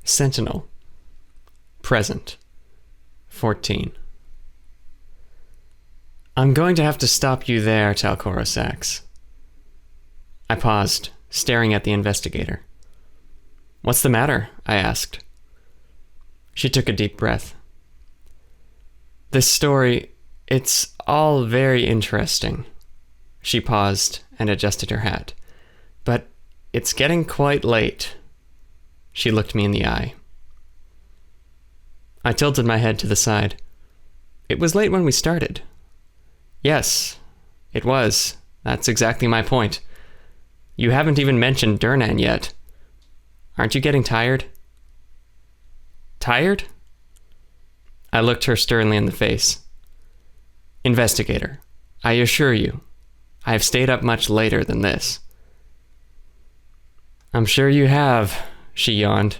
Sentinel. Present. 14. I'm going to have to stop you there, Osax. I paused, staring at the investigator. What's the matter? I asked. She took a deep breath. This story, it's all very interesting. She paused and adjusted her hat. But it's getting quite late. She looked me in the eye. I tilted my head to the side. It was late when we started. Yes, it was. That's exactly my point. You haven't even mentioned Duhrnan yet. Aren't you getting tired? Tired? I looked her sternly in the face. Investigator, I assure you, I have stayed up much later than this. I'm sure you have, she yawned.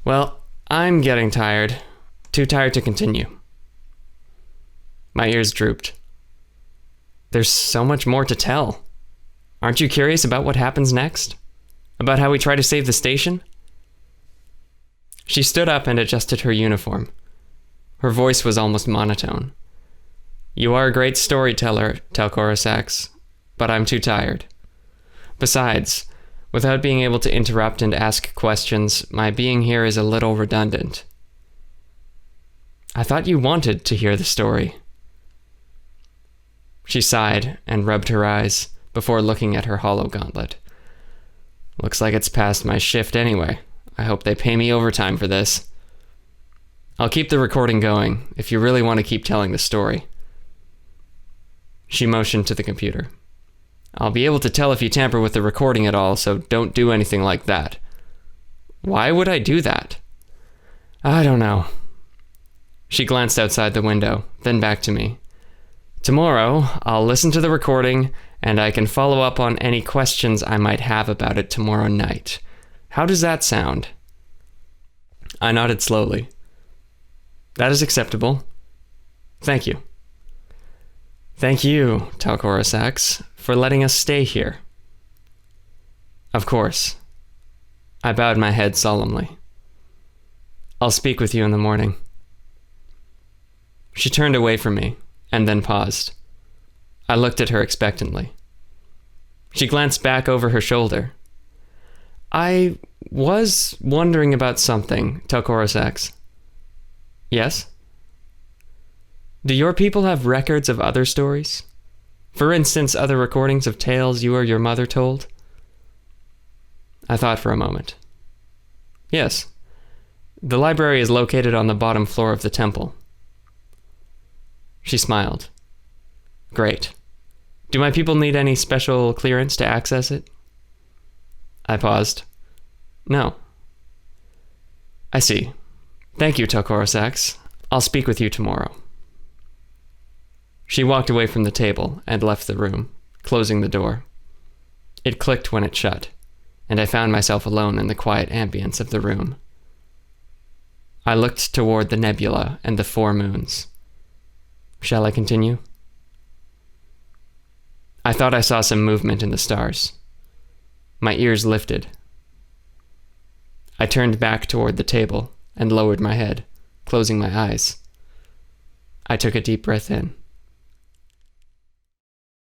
Well, I'm getting tired. Too tired to continue. My ears drooped. There's so much more to tell. Aren't you curious about what happens next? About how we try to save the station? She stood up and adjusted her uniform. Her voice was almost monotone. You are a great storyteller, Osax, but I'm too tired. Besides, without being able to interrupt and ask questions, my being here is a little redundant. I thought you wanted to hear the story. She sighed and rubbed her eyes before looking at her hollow gauntlet. Looks like it's past my shift anyway. I hope they pay me overtime for this. I'll keep the recording going if you really want to keep telling the story. She motioned to the computer. I'll be able to tell if you tamper with the recording at all, so don't do anything like that. Why would I do that? I don't know. She glanced outside the window, then back to me. Tomorrow, I'll listen to the recording, and I can follow up on any questions I might have about it tomorrow night. How does that sound? I nodded slowly. That is acceptable. Thank you. Thank you, Osax, for letting us stay here. Of course. I bowed my head solemnly. I'll speak with you in the morning. She turned away from me, and then paused. I looked at her expectantly. She glanced back over her shoulder. I was wondering about something, Osax. Yes? Do your people have records of other stories? For instance, other recordings of tales you or your mother told? I thought for a moment. Yes. The library is located on the bottom floor of the temple. She smiled. Great. Do my people need any special clearance to access it? I paused. No. I see. Thank you, Osax. I'll speak with you tomorrow. She walked away from the table and left the room, closing the door. It clicked when it shut, and I found myself alone in the quiet ambience of the room. I looked toward the nebula and the 4 moons. Shall I continue? I thought I saw some movement in the stars. My ears lifted. I turned back toward the table and lowered my head, closing my eyes. I took a deep breath in.